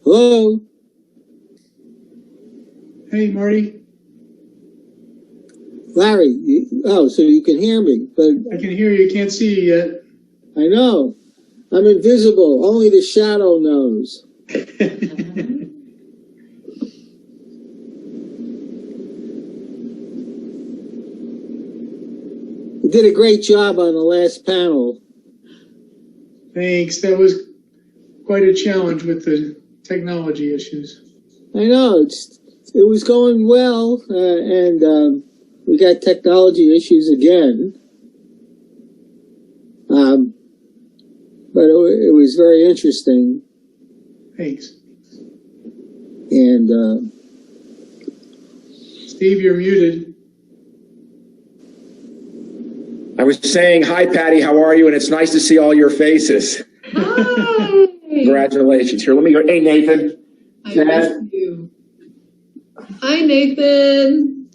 Hello? Hey, Marty. Larry, so you can hear me, but I can hear you, can't see you yet. I know. I'm invisible. Only the shadow knows. You did a great job on the last panel. Thanks. That was quite a challenge with the technology issues. I know. It was going well, and we got technology issues again. But it was very interesting. Thanks. And Steve, you're muted. I was saying, hi, Patty, how are you? And it's nice to see all your faces. Hi. Congratulations. Here, let me go. Hey, Nathan. I miss you. Hi, Nathan.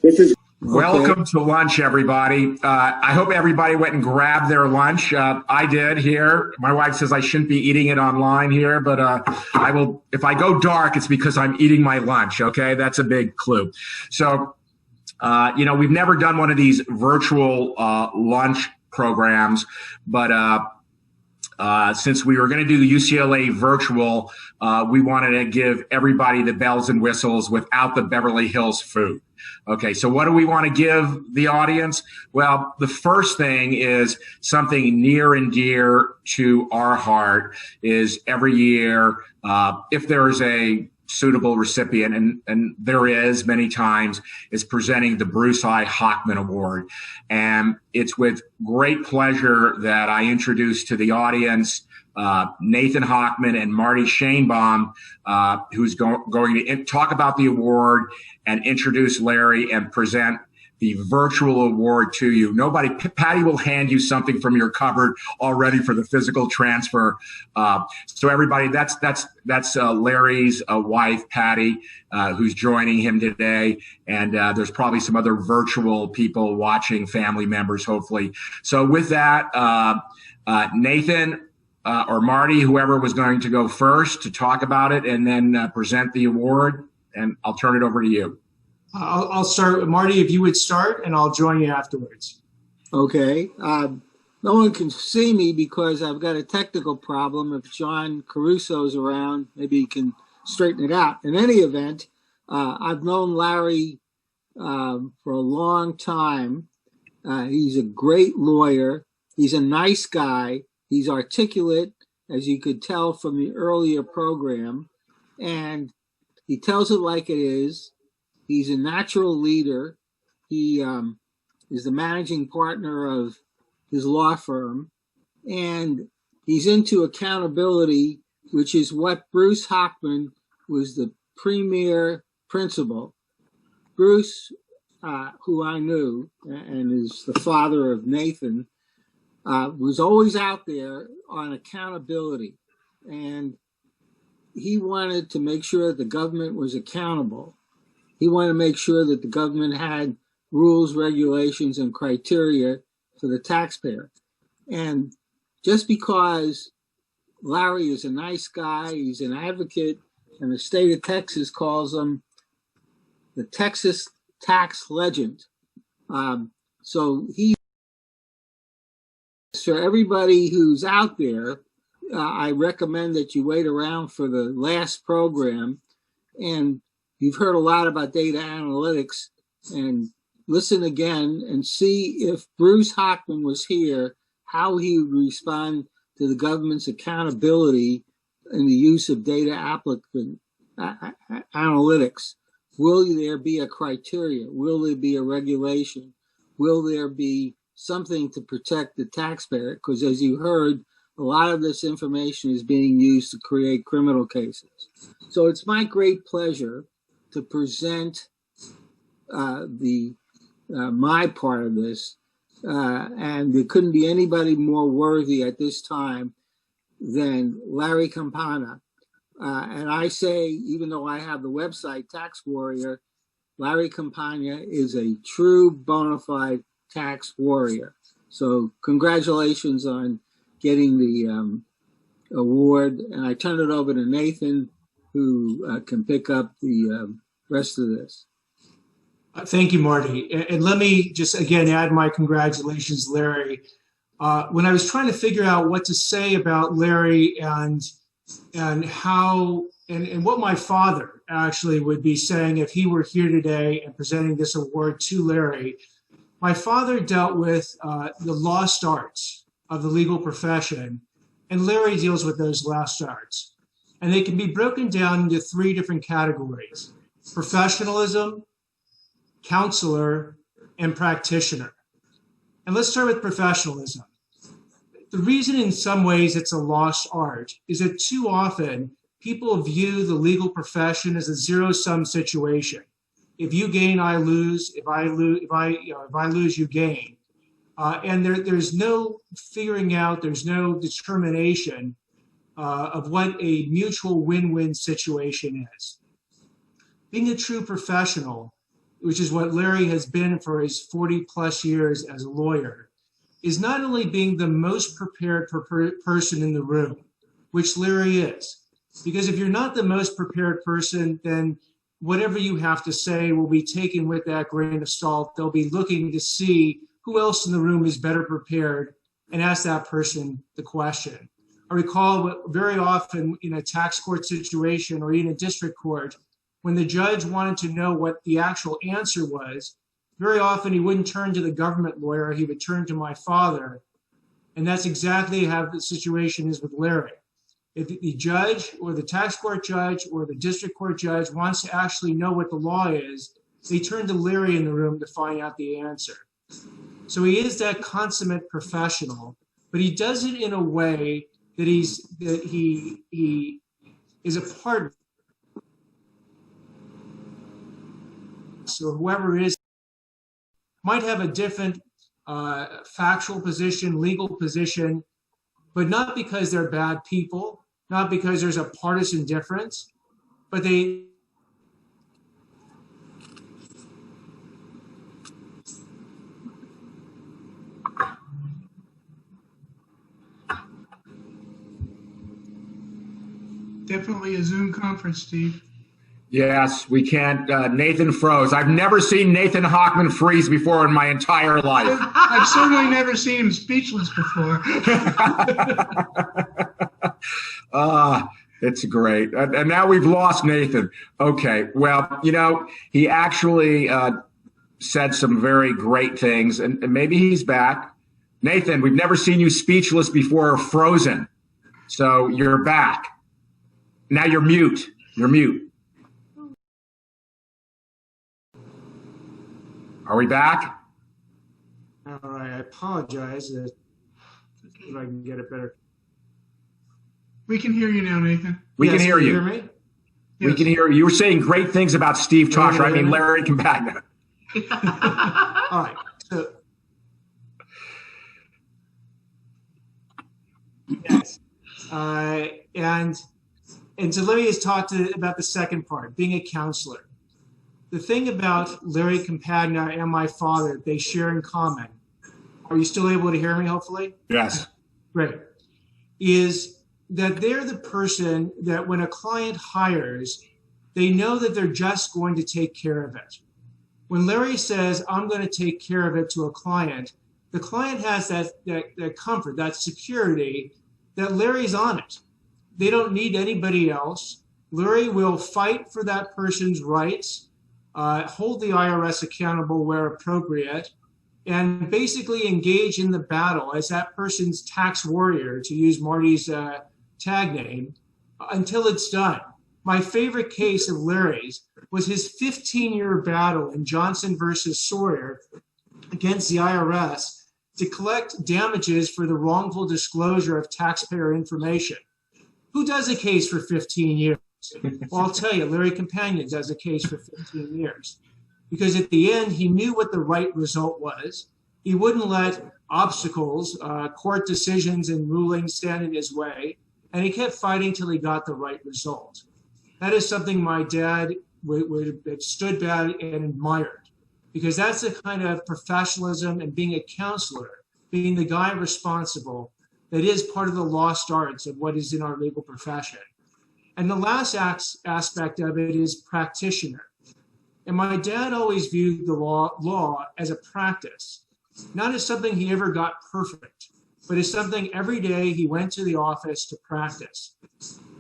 This is Welcome to lunch, everybody. I hope everybody went and grabbed their lunch. I did here. My wife says I shouldn't be eating it online here, but I will. If I go dark, it's because I'm eating my lunch. Okay, that's a big clue. So, we've never done one of these virtual lunch programs, but since we were going to do the UCLA virtual, we wanted to give everybody the bells and whistles without the Beverly Hills food. Okay, so what do we want to give the audience? Well, the first thing is something near and dear to our heart is every year, if there is a suitable recipient, and there is many times, is presenting the Bruce I. Hochman Award. And it's with great pleasure that I introduce to the audience Nathan Hochman and Marty Schainbaum, who's going to talk about the award and introduce Larry and present the virtual award to you. Patty will hand you something from your cupboard already for the physical transfer. So everybody, that's Larry's wife, Patty, who's joining him today. And there's probably some other virtual people watching, family members, hopefully. So with that, Nathan or Marty, whoever was going to go first to talk about it and then present the award, and I'll turn it over to you. I'll start. Marty, if you would start, and I'll join you afterwards. Okay. No one can see me because I've got a technical problem. If John Caruso's around, maybe he can straighten it out. In any event, I've known Larry for a long time. He's a great lawyer. He's a nice guy. He's articulate, as you could tell from the earlier program, and he tells it like it is. He's a natural leader. He is the managing partner of his law firm, and he's into accountability, which is what Bruce Hochman was the premier principle. Bruce, who I knew and is the father of Nathan, was always out there on accountability, and he wanted to make sure that the government was accountable. He wanted to make sure that the government had rules, regulations, and criteria for the taxpayer. And just because Larry is a nice guy, he's an advocate, and the state of Texas calls him the Texas tax legend. So everybody who's out there, I recommend that you wait around for the last program. And you've heard a lot about data analytics, and listen again and see if Bruce Hochman was here, how he would respond to the government's accountability in the use of data analytics. Will there be a criteria? Will there be a regulation? Will there be something to protect the taxpayer? Because as you heard, a lot of this information is being used to create criminal cases. So it's my great pleasure to present my part of this, and there couldn't be anybody more worthy at this time than Larry Campagna. And I say, even though I have the website Tax Warrior, Larry Campagna is a true bona fide tax warrior. So congratulations on getting the Award, and I turn it over to Nathan, who can pick up the rest of this. Thank you, Marty. And let me just again add my congratulations, Larry. When I was trying to figure out what to say about Larry and how and what my father actually would be saying if he were here today and presenting this award to Larry, my father dealt with the lost arts of the legal profession, and Larry deals with those lost arts. And they can be broken down into three different categories: professionalism, counselor, and practitioner. And let's start with professionalism. The reason in some ways it's a lost art is that too often people view the legal profession as a zero-sum situation. If you gain, I lose. If I lose, you gain. And there's no figuring out, there's no determination of what a mutual win-win situation is. Being a true professional, which is what Larry has been for his 40 plus years as a lawyer, is not only being the most prepared person in the room, which Larry is, because if you're not the most prepared person, then whatever you have to say will be taken with that grain of salt. They'll be looking to see who else in the room is better prepared and ask that person the question. I recall very often in a tax court situation or even a district court, when the judge wanted to know what the actual answer was, very often he wouldn't turn to the government lawyer, he would turn to my father. And that's exactly how the situation is with Larry. If the judge or the tax court judge or the district court judge wants to actually know what the law is, they turn to Larry in the room to find out the answer. So he is that consummate professional, but he does it in a way that he is a part. So whoever it is might have a different factual position, legal position, but not because they're bad people, not because there's a partisan difference, but they Definitely a Zoom conference, Steve. Yes, we can't. Nathan froze. I've never seen Nathan Hochman freeze before in my entire life. I've certainly never seen him speechless before. It's great. And now we've lost Nathan. Okay, well, he actually said some very great things, and maybe he's back. Nathan, we've never seen you speechless before or frozen. So you're back. Now you're mute. You're mute. Are we back? All right, I apologize if I can get it better. We can hear you now, Nathan. We can hear you. Hear me? We Yes. can hear you. You were saying great things about Steve Toscher. I mean, Larry Campagna. All right, so yes, and so let me just talk about the second part, being a counselor. The thing about Larry Campagna and my father, they share in common. Are you still able to hear me, hopefully? Yes. Great. Is that they're the person that when a client hires, they know that they're just going to take care of it. When Larry says, I'm going to take care of it to a client, the client has that comfort, that security that Larry's on it. They don't need anybody else. Larry will fight for that person's rights, hold the IRS accountable where appropriate, and basically engage in the battle as that person's tax warrior, to use Marty's tag name, until it's done. My favorite case of Larry's was his 15-year battle in Johnson versus Sawyer against the IRS to collect damages for the wrongful disclosure of taxpayer information. Who does a case for 15 years? Well, I'll tell you, Larry Campagna does a case for 15 years. Because at the end, he knew what the right result was. He wouldn't let obstacles, court decisions and rulings stand in his way. And he kept fighting till he got the right result. That is something my dad would have stood by and admired. Because that's the kind of professionalism and being a counselor, being the guy responsible that is part of the lost arts of what is in our legal profession. And the last aspect of it is practitioner. And my dad always viewed the law as a practice, not as something he ever got perfect, but as something every day he went to the office to practice.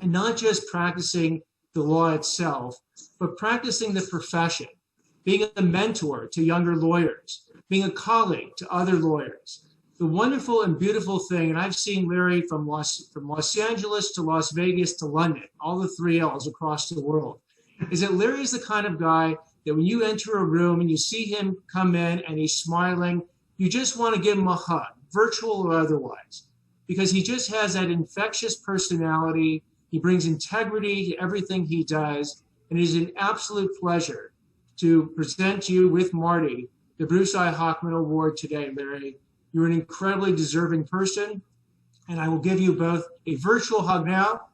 And not just practicing the law itself, but practicing the profession, being a mentor to younger lawyers, being a colleague to other lawyers. The wonderful and beautiful thing, and I've seen Larry from Los Angeles to Las Vegas to London, all the 3 L's across the world, is that Larry is the kind of guy that when you enter a room and you see him come in and he's smiling, you just want to give him a hug, virtual or otherwise, because he just has that infectious personality. He brings integrity to everything he does, and it is an absolute pleasure to present you with Marty the Bruce I. Hochman Award today, Larry. You're an incredibly deserving person, and I will give you both a virtual hug now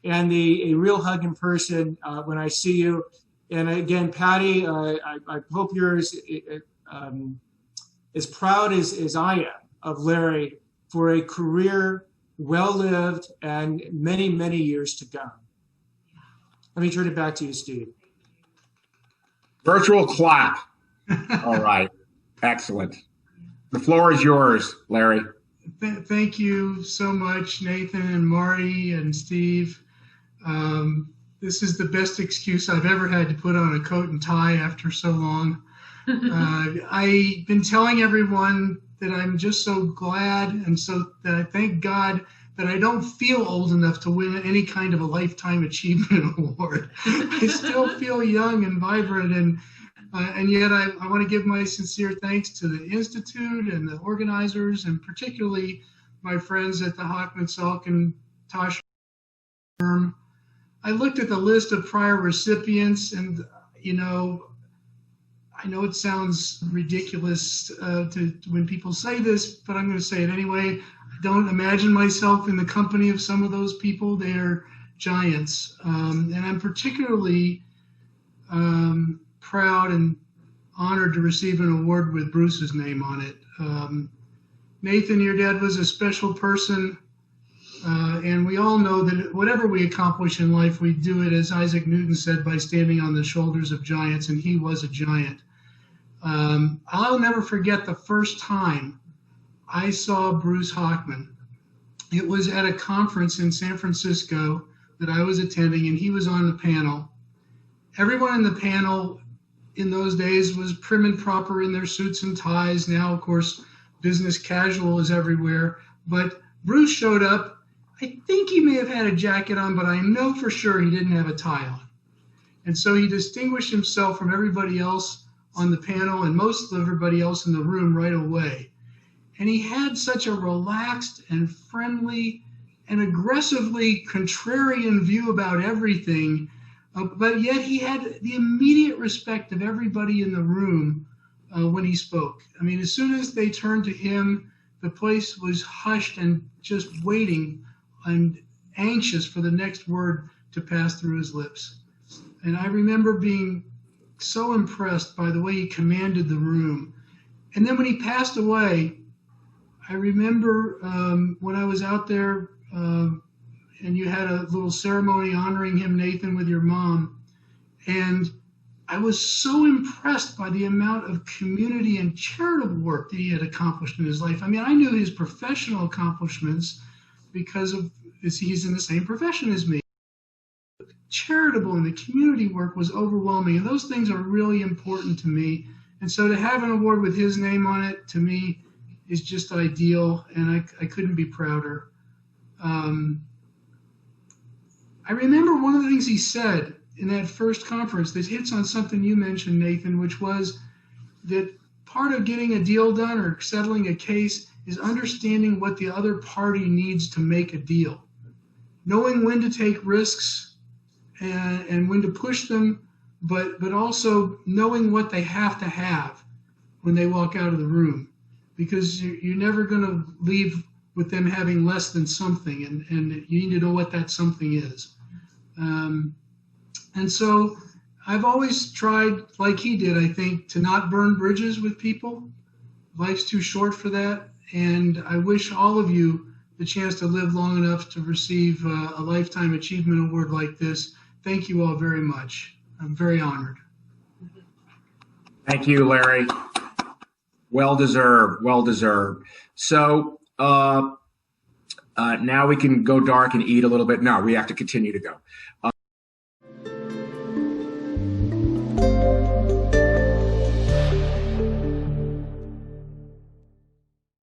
and a real hug in person when I see you. And again, Patty, I hope you're as proud as I am of Larry for a career well-lived and many, many years to come. Let me turn it back to you, Steve. Virtual clap. All right. Excellent. The floor is yours, Larry. Thank you so much, Nathan and Marty and Steve. This is the best excuse I've ever had to put on a coat and tie after so long. I've been telling everyone that I'm just so glad and so that I thank God that I don't feel old enough to win any kind of a lifetime achievement award. I still feel young and vibrant, and yet I want to give my sincere thanks to the Institute and the organizers, and particularly my friends at the Hochman and Toscher firm. I looked at the list of prior recipients, and I know it sounds ridiculous when people say this, but I'm going to say it anyway. I don't imagine myself in the company of some of those people. They are giants. And I'm particularly proud and honored to receive an award with Bruce's name on it. Nathan, your dad was a special person. And we all know that whatever we accomplish in life, we do it, as Isaac Newton said, by standing on the shoulders of giants, and he was a giant. I'll never forget the first time I saw Bruce Hochman. It was at a conference in San Francisco that I was attending, and he was on the panel. Everyone in the panel in those days was prim and proper in their suits and ties. Now, of course, business casual is everywhere. But Bruce showed up. I think he may have had a jacket on, but I know for sure he didn't have a tie on. And so he distinguished himself from everybody else on the panel and most of everybody else in the room right away. And he had such a relaxed and friendly and aggressively contrarian view about everything, but yet he had the immediate respect of everybody in the room when he spoke. I mean, as soon as they turned to him, the place was hushed and just waiting and anxious for the next word to pass through his lips. And I remember being so impressed by the way he commanded the room. And then when he passed away, I remember when I was out there and you had a little ceremony honoring him, Nathan, with your mom. And I was so impressed by the amount of community and charitable work that he had accomplished in his life. I mean, I knew his professional accomplishments because he's in the same profession as me. Charitable and the community work was overwhelming, and those things are really important to me. And so to have an award with his name on it, to me, is just ideal, and I couldn't be prouder. I remember one of the things he said in that first conference that hits on something you mentioned, Nathan, which was that part of getting a deal done or settling a case is understanding what the other party needs to make a deal. Knowing when to take risks and when to push them, but also knowing what they have to have when they walk out of the room, because you're never going to leave with them having less than something, and you need to know what that something is. And so I've always tried, like he did, I think, to not burn bridges with people. Life's too short for that. and I wish all of you the chance to live long enough to receive a Lifetime Achievement Award like this. Thank you all very much. I'm very honored. Thank you, Larry. Well deserved, well deserved. So now we can go dark and eat a little bit. No, we have to continue to go.